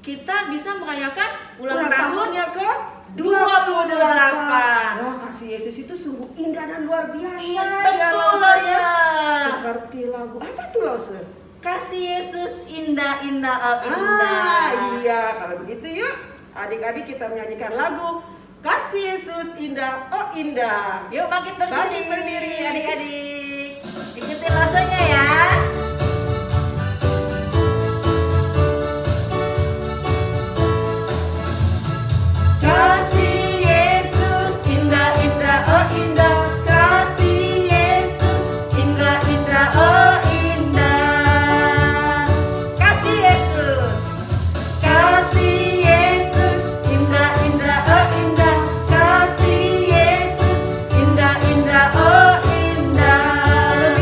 kita bisa merayakan ulang tahunnya ke 28. Wah, kasih Yesus itu sungguh indah dan luar biasa. Iya, ya, betul, Lause, ya. Lause. Seperti lagu apa tuh, Lause? Kasih Yesus indah, indah, oh indah. Iya, kalau begitu yuk adik-adik kita menyanyikan lagu Kasih Yesus indah, oh indah. Yuk bangkit berdiri. Bangkit berdiri adik-adik. Ikutin Lausenya ya. Kasih Yesus indah, indah, oh indah. Kasih Yesus indah, indah, oh indah. Kasih Yesus. Kasih Yesus indah, indah, oh indah. Kasih Yesus indah, indah, oh indah.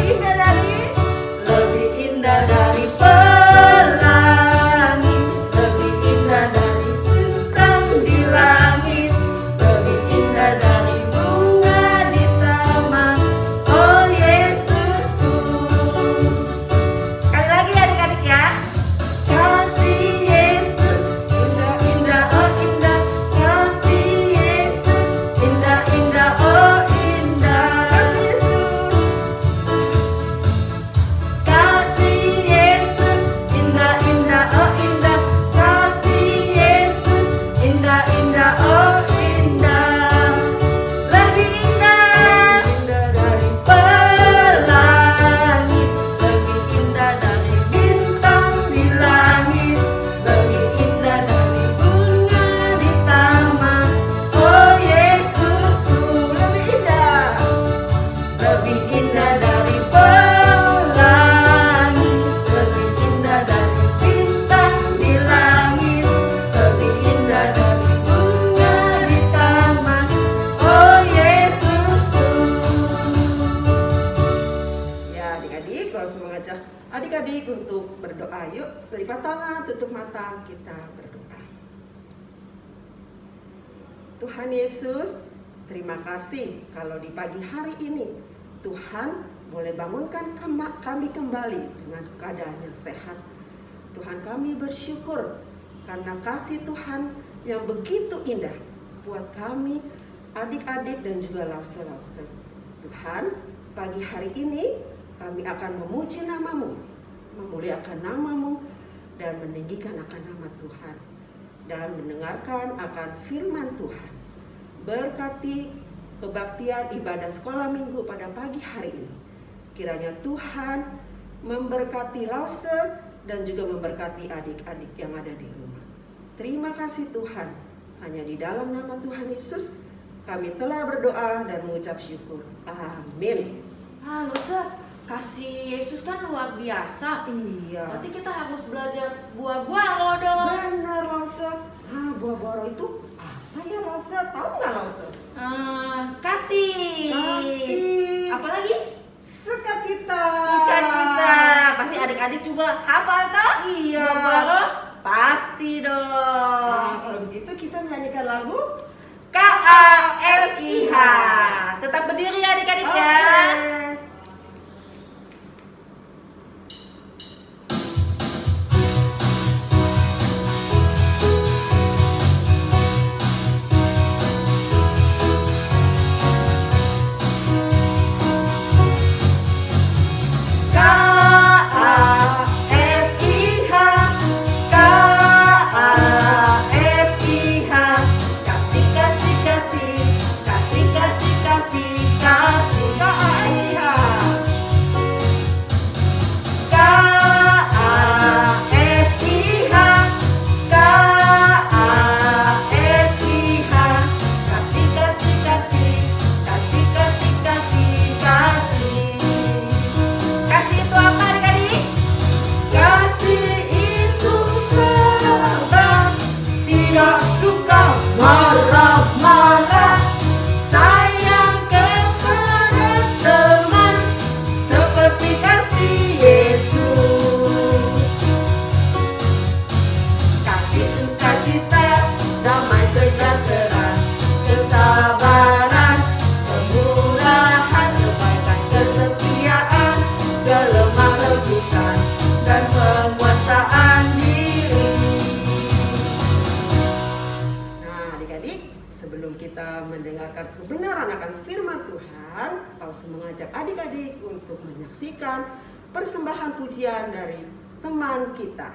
Lebih indah dari pelangi, lebih indah dari bintang di langit, lebih indah dari bunga di taman. Oh Yesusku. Sekali lagi adik-adik ya. Kasih Yesus indah, indah, oh indah. Kasih Yesus indah, indah, oh indah. Kasih Yesus indah, indah, oh indah. Kasih Yesus indah, indah, oh indah. Lebih indah dari pelangi, lebih indah dari bintang di langit, lebih indah dari bunga di taman. Oh Yesusku, lebih indah dari pelangi, lebih indah dari bintang di langit, lebih indah dari bunga di taman. Oh Yesusku. Ya adik-adik, langsung mengajak adik-adik untuk berdoa. Yuk lipat tangan, tutup mata, kita berdoa. Tuhan Yesus, terima kasih kalau di pagi hari ini Tuhan boleh bangunkan kami kembali dengan keadaan yang sehat. Tuhan, kami bersyukur karena kasih Tuhan yang begitu indah buat kami, adik-adik dan juga Lause-Lause. Tuhan, pagi hari ini kami akan memuji nama-Mu, memuliakan nama-Mu, dan meninggikan akan nama Tuhan, dan mendengarkan akan firman Tuhan. Berkati kebaktian ibadah sekolah minggu pada pagi hari ini. Kiranya Tuhan memberkati Lause dan juga memberkati adik-adik yang ada di rumah. Terima kasih Tuhan. Hanya di dalam nama Tuhan Yesus kami telah berdoa dan mengucap syukur. Amin. Lause, kasih Yesus kan luar biasa. Iya. Berarti kita harus belajar buah-buah loh dong. Benar Lause. Buah-buah roh itu apa ya Lause? Tahu nggak Lause? Kasih. Apalagi? Sukacita. Sukacita. Pasti adik-adik juga hafal toh? Iya. Buah-buah roh? Pasti dong. Kalau begitu kita nyanyikan lagu KASIH. Tetap berdiri ya adik-adik ya. Kasih, kasih, kasih, kasih, kasih, kasih, kasih. Sebelum kita mendengarkan kebenaran akan firman Tuhan, Lause mengajak adik-adik untuk menyaksikan persembahan pujian dari teman kita.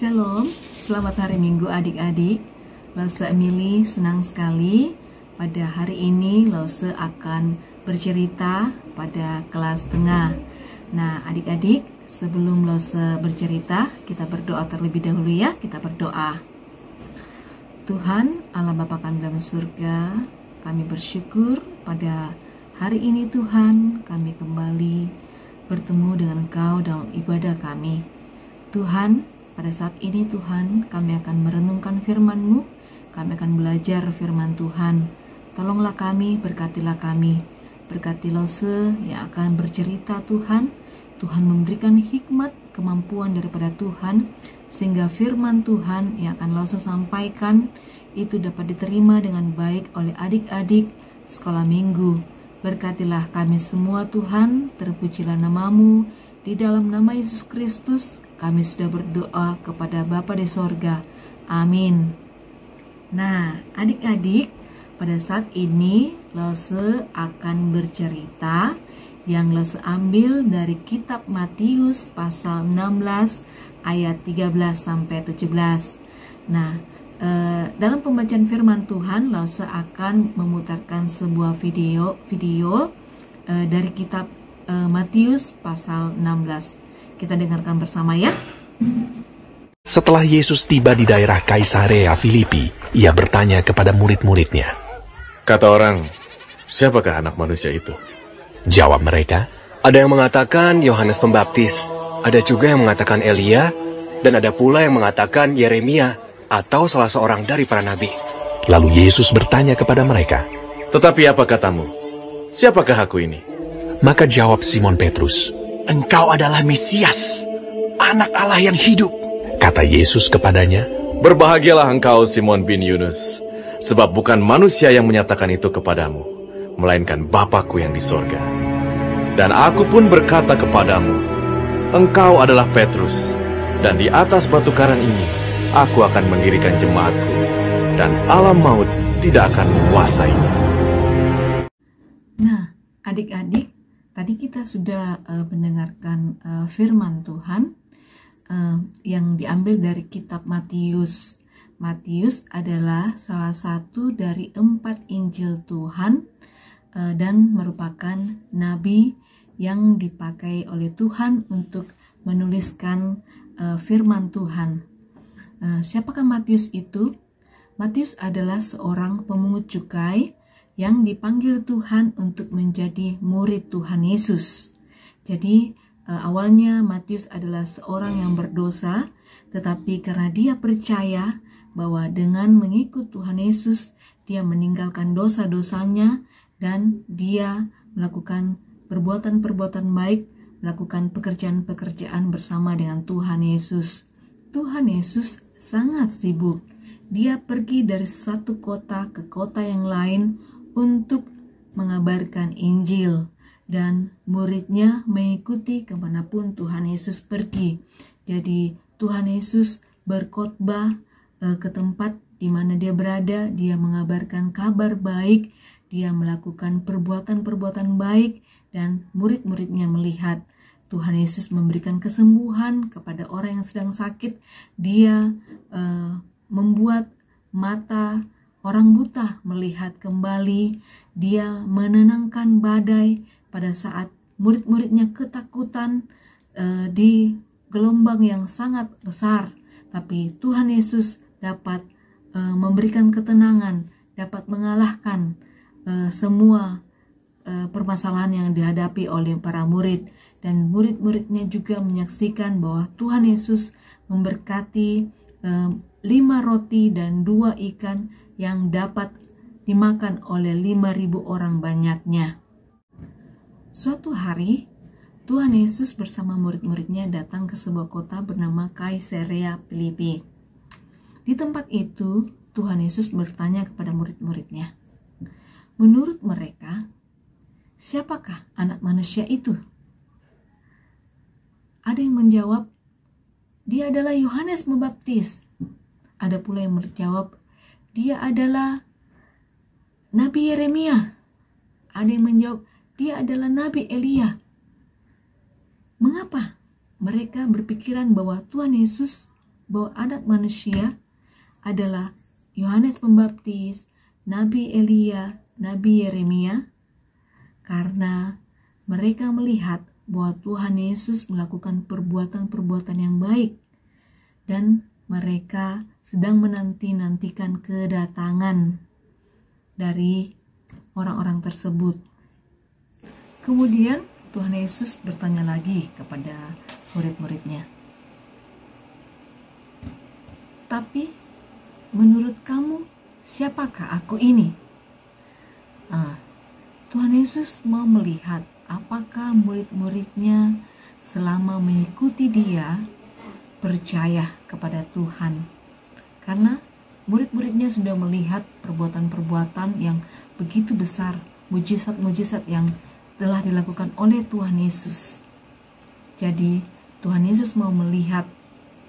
Shalom, selamat hari Minggu adik-adik. Lause Emily senang sekali pada hari ini Lause akan bercerita pada kelas tengah. Nah adik-adik, sebelum Lause bercerita, kita berdoa terlebih dahulu ya. Kita berdoa. Tuhan Allah Bapa kami dalam surga, kami bersyukur pada hari ini Tuhan, kami kembali bertemu dengan Engkau dalam ibadah kami. Tuhan, pada saat ini Tuhan, kami akan merenungkan firman-Mu, kami akan belajar firman Tuhan. Tolonglah kami, berkatilah kami, berkati Lause yang akan bercerita Tuhan. Tuhan memberikan hikmat, kemampuan daripada Tuhan, sehingga firman Tuhan yang akan Lause sampaikan itu dapat diterima dengan baik oleh adik-adik sekolah minggu. Berkatilah kami semua Tuhan, terpujilah nama-Mu, di dalam nama Yesus Kristus kami sudah berdoa kepada Bapa di sorga. Amin. Nah, adik-adik, pada saat ini Lause akan bercerita yang Lause ambil dari kitab Matius pasal 16 ayat 13 sampai 17. Nah, dalam pembacaan firman Tuhan, Lause akan memutarkan sebuah video dari kitab Matius pasal 16. Kita dengarkan bersama ya. Setelah Yesus tiba di daerah Kaisarea Filipi, ia bertanya kepada murid-muridnya. Kata orang, siapakah anak manusia itu? Jawab mereka, ada yang mengatakan Yohanes Pembaptis, ada juga yang mengatakan Elia, dan ada pula yang mengatakan Yeremia, atau salah seorang dari para nabi. Lalu Yesus bertanya kepada mereka, Tetapi apa katamu? Siapakah aku ini? Maka jawab Simon Petrus, Engkau adalah Mesias, Anak Allah yang hidup. Kata Yesus kepadanya, Berbahagialah engkau Simon bin Yunus, sebab bukan manusia yang menyatakan itu kepadamu, melainkan Bapa-Ku yang di sorga. Dan aku pun berkata kepadamu, engkau adalah Petrus, dan di atas batu karang ini aku akan mendirikan jemaat-Ku, dan alam maut tidak akan menguasainya. Nah, adik-adik, tadi kita sudah mendengarkan firman Tuhan yang diambil dari kitab Matius. Matius adalah salah satu dari 4 Injil Tuhan dan merupakan nabi yang dipakai oleh Tuhan untuk menuliskan firman Tuhan. Siapakah Matius itu? Matius adalah seorang pemungut cukai yang dipanggil Tuhan untuk menjadi murid Tuhan Yesus. Jadi awalnya Matius adalah seorang yang berdosa, tetapi karena dia percaya bahwa dengan mengikut Tuhan Yesus, dia meninggalkan dosa-dosanya dan dia melakukan perbuatan-perbuatan baik, melakukan pekerjaan-pekerjaan bersama dengan Tuhan Yesus. Tuhan Yesus sangat sibuk. Dia pergi dari satu kota ke kota yang lain untuk mengabarkan Injil. Dan muridnya mengikuti kemanapun Tuhan Yesus pergi. Jadi Tuhan Yesus berkhotbah ke tempat di mana dia berada, dia mengabarkan kabar baik, dia melakukan perbuatan-perbuatan baik, dan murid-muridnya melihat Tuhan Yesus memberikan kesembuhan kepada orang yang sedang sakit. Dia membuat mata orang buta melihat kembali, dia menenangkan badai pada saat murid-muridnya ketakutan di gelombang yang sangat besar. Tapi Tuhan Yesus dapat memberikan ketenangan, dapat mengalahkan semua permasalahan yang dihadapi oleh para murid. Dan murid-muridnya juga menyaksikan bahwa Tuhan Yesus memberkati 5 roti dan 2 ikan yang dapat dimakan oleh 5.000 orang banyaknya. Suatu hari, Tuhan Yesus bersama murid-muridnya datang ke sebuah kota bernama Kaisarea Filipi. Di tempat itu, Tuhan Yesus bertanya kepada murid-muridnya, menurut mereka, siapakah anak manusia itu? Ada yang menjawab, dia adalah Yohanes Pembaptis. Ada pula yang menjawab, dia adalah Nabi Yeremia. Ada yang menjawab, dia adalah Nabi Elia. Mengapa mereka berpikiran bahwa Tuhan Yesus, bahwa anak manusia adalah Yohanes Pembaptis, Nabi Elia, Nabi Yeremia? Karena mereka melihat bahwa Tuhan Yesus melakukan perbuatan-perbuatan yang baik dan mereka sedang menanti-nantikan kedatangan dari orang-orang tersebut. Kemudian Tuhan Yesus bertanya lagi kepada murid-muridnya, tapi menurut kamu siapakah aku ini? Tuhan Yesus mau melihat apakah murid-muridnya selama mengikuti dia percaya kepada Tuhan. Karena murid-muridnya sudah melihat perbuatan-perbuatan yang begitu besar, mujizat-mujizat yang telah dilakukan oleh Tuhan Yesus. Jadi Tuhan Yesus mau melihat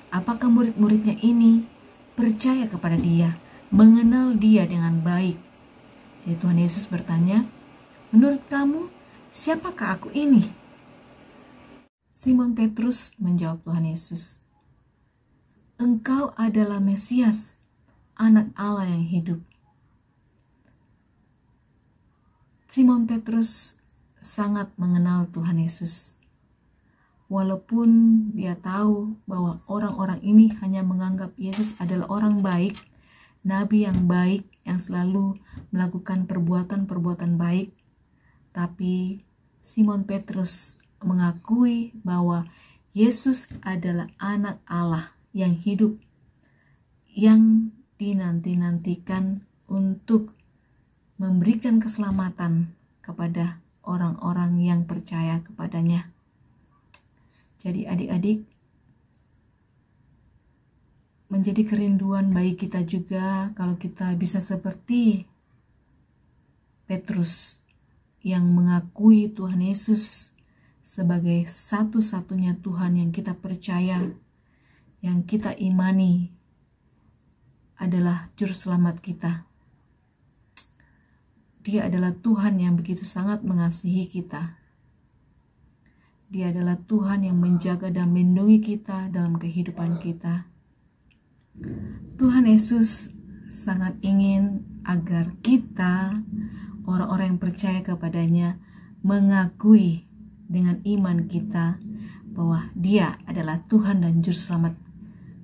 apakah murid-muridnya ini percaya kepada dia, mengenal dia dengan baik. Jadi Tuhan Yesus bertanya, menurut kamu siapakah aku ini? Simon Petrus menjawab Tuhan Yesus, engkau adalah Mesias, anak Allah yang hidup. Simon Petrus sangat mengenal Tuhan Yesus. Walaupun dia tahu bahwa orang-orang ini hanya menganggap Yesus adalah orang baik, nabi yang baik yang selalu melakukan perbuatan-perbuatan baik, tapi Simon Petrus mengakui bahwa Yesus adalah anak Allah yang hidup, yang dinanti-nantikan untuk memberikan keselamatan kepada orang-orang yang percaya kepadanya. Jadi adik-adik, menjadi kerinduan bagi kita juga kalau kita bisa seperti Petrus yang mengakui Tuhan Yesus sebagai satu-satunya Tuhan yang kita percaya, yang kita imani adalah juru selamat kita. Dia adalah Tuhan yang begitu sangat mengasihi kita. Dia adalah Tuhan yang menjaga dan melindungi kita dalam kehidupan kita. Tuhan Yesus sangat ingin agar kita, orang-orang yang percaya kepadanya, mengakui dengan iman kita bahwa Dia adalah Tuhan dan Juru Selamat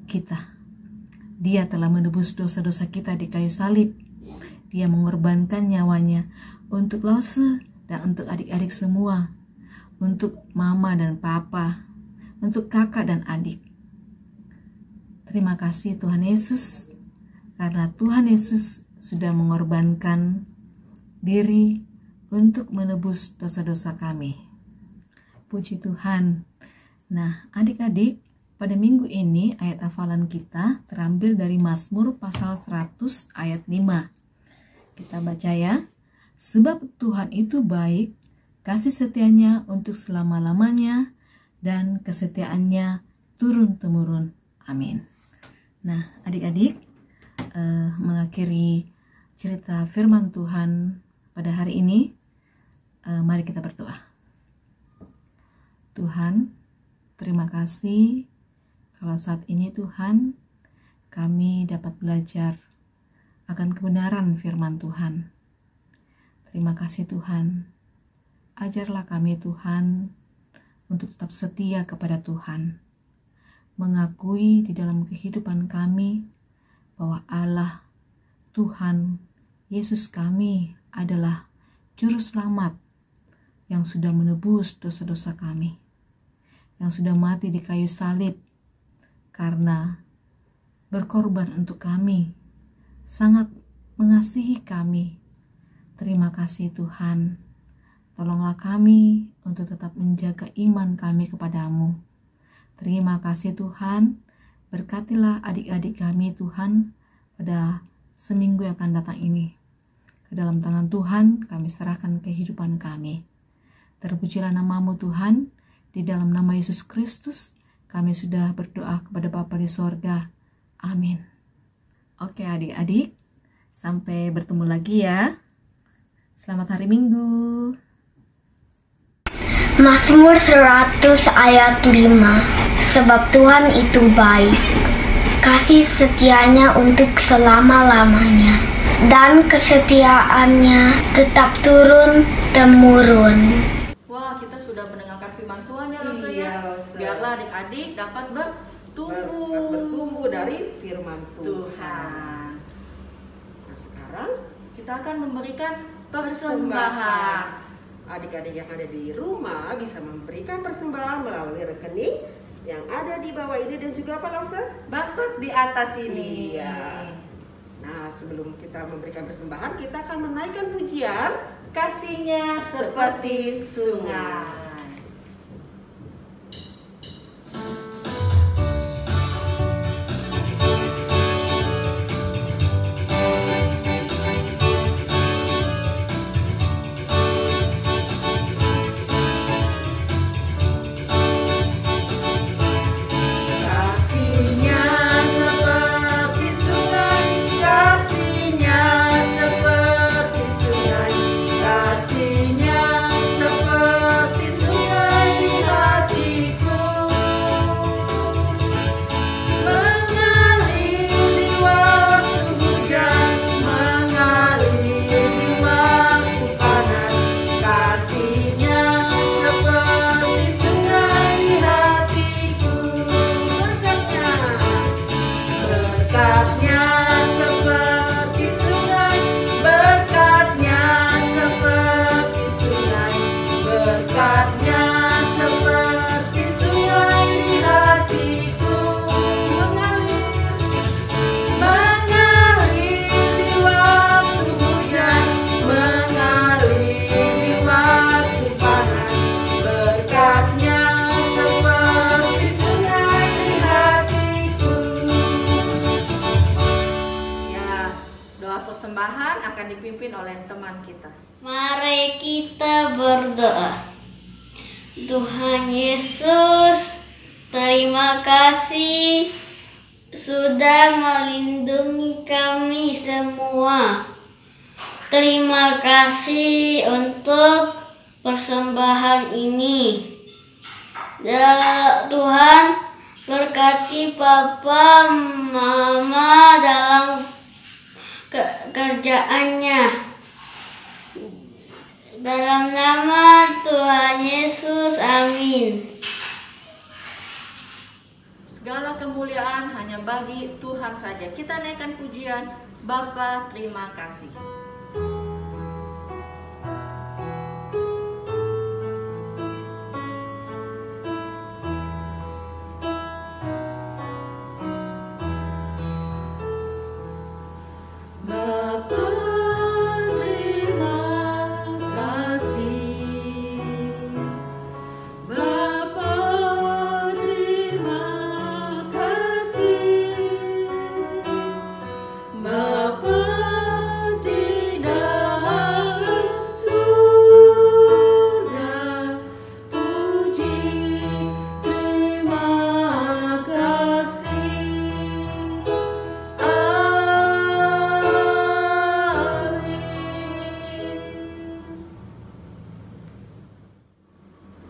kita. Dia telah menebus dosa-dosa kita di kayu salib. Dia mengorbankan nyawanya untuk Lause dan untuk adik-adik semua, untuk mama dan papa, untuk kakak dan adik. Terima kasih Tuhan Yesus, karena Tuhan Yesus sudah mengorbankan diri untuk menebus dosa-dosa kami. Puji Tuhan. Nah, adik-adik, pada minggu ini ayat hafalan kita terambil dari Mazmur pasal 100 ayat 5. Kita baca ya. Sebab Tuhan itu baik, kasih setianya untuk selama-lamanya, dan kesetiaannya turun-temurun. Amin. Nah, adik-adik, mengakhiri cerita firman Tuhan pada hari ini, mari kita berdoa. Tuhan, terima kasih kalau saat ini Tuhan kami dapat belajar akan kebenaran firman Tuhan. Terima kasih Tuhan, ajarlah kami Tuhan untuk tetap setia kepada Tuhan, mengakui di dalam kehidupan kami bahwa Allah, Tuhan, Yesus kami adalah Juru Selamat yang sudah menebus dosa-dosa kami, yang sudah mati di kayu salib karena berkorban untuk kami, sangat mengasihi kami. Terima kasih Tuhan, tolonglah kami untuk tetap menjaga iman kami kepadamu. Terima kasih Tuhan, berkatilah adik-adik kami Tuhan pada seminggu yang akan datang ini. Ke dalam tangan Tuhan kami serahkan kehidupan kami. Terpujilah namamu Tuhan, di dalam nama Yesus Kristus kami sudah berdoa kepada Bapa di sorga. Amin. Oke adik-adik, sampai bertemu lagi ya. Selamat hari Minggu. Mazmur 100 ayat 5. Sebab Tuhan itu baik, kasih setianya untuk selama-lamanya, dan kesetiaannya tetap turun-temurun. Wah, kita sudah mendengarkan firman Tuhan ya Lause Iya, ya. Lause. Biarlah adik-adik dapat bertumbuh dari firman Tuhan. Nah, sekarang Kita akan memberikan persembahan. Adik-adik yang ada di rumah bisa memberikan persembahan melalui rekening yang ada di bawah ini dan juga apa Lause? Barcode di atas ini. Iya. Nah, sebelum kita memberikan persembahan, kita akan menaikkan pujian Kasihnya seperti sungai. Kasihnya seperti sungai, kasihnya seperti sungai, kasihnya seperti akan dipimpin oleh teman kita. Mari kita berdoa. Tuhan Yesus, terima kasih sudah melindungi kami semua. Terima kasih untuk persembahan ini. Ya, Tuhan berkati Papa, Mama dalam kerjaannya. Dalam nama Tuhan Yesus, amin. Segala kemuliaan hanya bagi Tuhan saja. Kita naikkan pujian, Bapa terima kasih.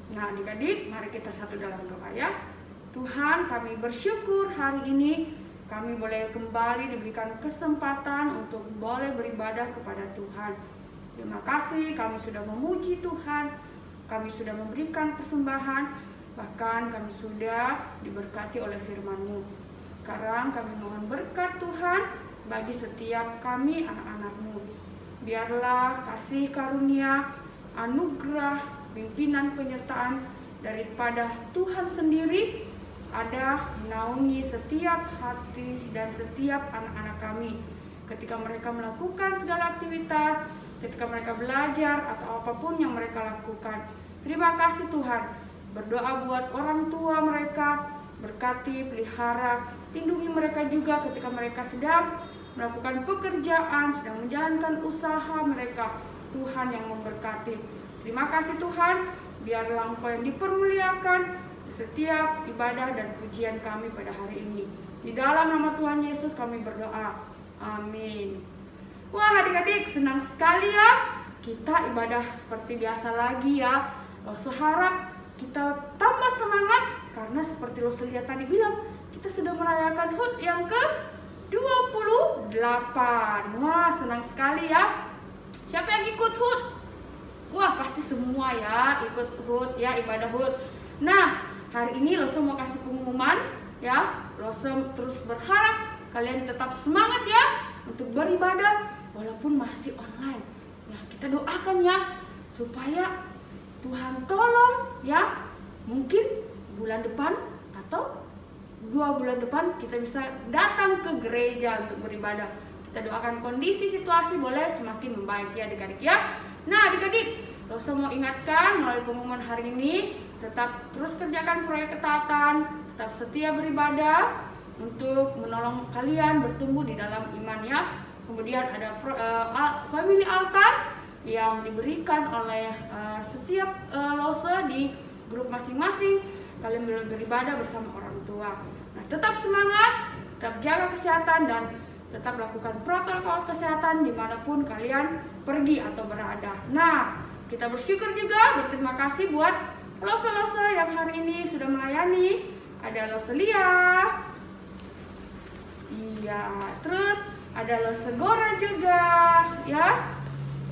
Nah, adik-adik, mari kita satu dalam doa ya. Tuhan, kami bersyukur hari ini kami boleh kembali diberikan kesempatan untuk boleh beribadah kepada Tuhan. Terima kasih kami sudah memuji Tuhan, kami sudah memberikan persembahan, bahkan kami sudah diberkati oleh firman-Mu. Sekarang kami mohon berkat Tuhan bagi setiap kami anak-anak-Mu. Biarlah kasih karunia, anugerah, pimpinan penyertaan daripada Tuhan sendiri ada menaungi setiap hati dan setiap anak-anak kami ketika mereka melakukan segala aktivitas, ketika mereka belajar atau apapun yang mereka lakukan. Terima kasih Tuhan. Berdoa buat orang tua mereka, berkati, pelihara, lindungi mereka juga ketika mereka sedang melakukan pekerjaan, sedang menjalankan usaha mereka. Tuhan yang memberkati. Terima kasih Tuhan, biarlah Engkau yang dipermuliakan di setiap ibadah dan pujian kami pada hari ini. Di dalam nama Tuhan Yesus kami berdoa. Amin. Wah adik-adik, senang sekali ya. Kita ibadah seperti biasa lagi ya. Losa harap kita tambah semangat karena seperti Losa lihat tadi bilang, kita sudah merayakan HUT yang ke-28. Wah senang sekali ya. Siapa yang ikut HUT? Wah pasti semua ya ikut HUT ya, ibadah HUT. Nah hari ini Losa mau kasih pengumuman ya. Losa terus berharap kalian tetap semangat ya untuk beribadah walaupun masih online. Nah kita doakan ya supaya Tuhan tolong ya, mungkin bulan depan atau 2 bulan depan kita bisa datang ke gereja untuk beribadah. Kita doakan kondisi situasi boleh semakin membaik ya adik-adik ya. Nah adik-adik, Losa mau ingatkan melalui pengumuman hari ini, tetap terus kerjakan proyek ketaatan, tetap setia beribadah untuk menolong kalian bertumbuh di dalam iman ya. Kemudian ada family altar yang diberikan oleh setiap Losa di grup masing-masing. Kalian boleh beribadah bersama orang tua. Nah tetap semangat, tetap jaga kesehatan dan tetap lakukan protokol kesehatan dimanapun kalian pergi atau berada. Nah, kita bersyukur juga, berterima kasih buat Losa-Losa yang hari ini sudah melayani. Ada Losa Lia, iya, terus ada Losa Gora juga, ya.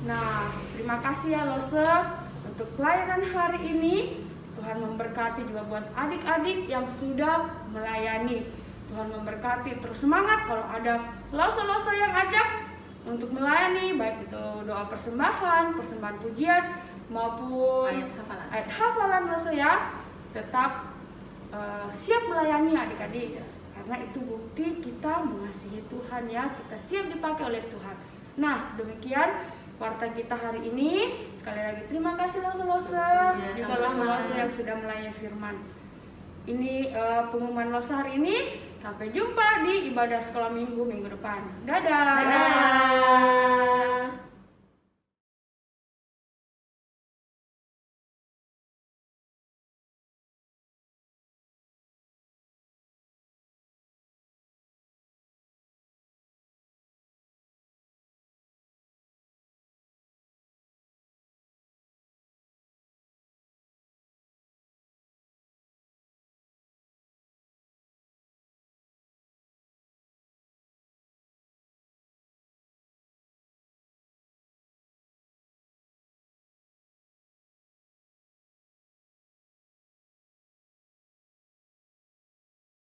Nah, terima kasih ya Losa untuk pelayanan hari ini. Tuhan memberkati juga buat adik-adik yang sudah melayani. Tuhan memberkati, terus semangat kalau ada Losa-Losa yang ajak untuk melayani, baik itu doa persembahan pujian maupun ayat hafalan Losa ya, tetap siap melayani adik-adik karena itu bukti kita mengasihi Tuhan ya, kita siap dipakai oleh Tuhan. Nah demikian warta kita hari ini. Sekali lagi terima kasih Losa-Losa juga Losa-Losa yang sudah melayani firman. Ini pengumuman Losa hari ini. Sampai jumpa di ibadah sekolah minggu depan. Dadah. Dadah.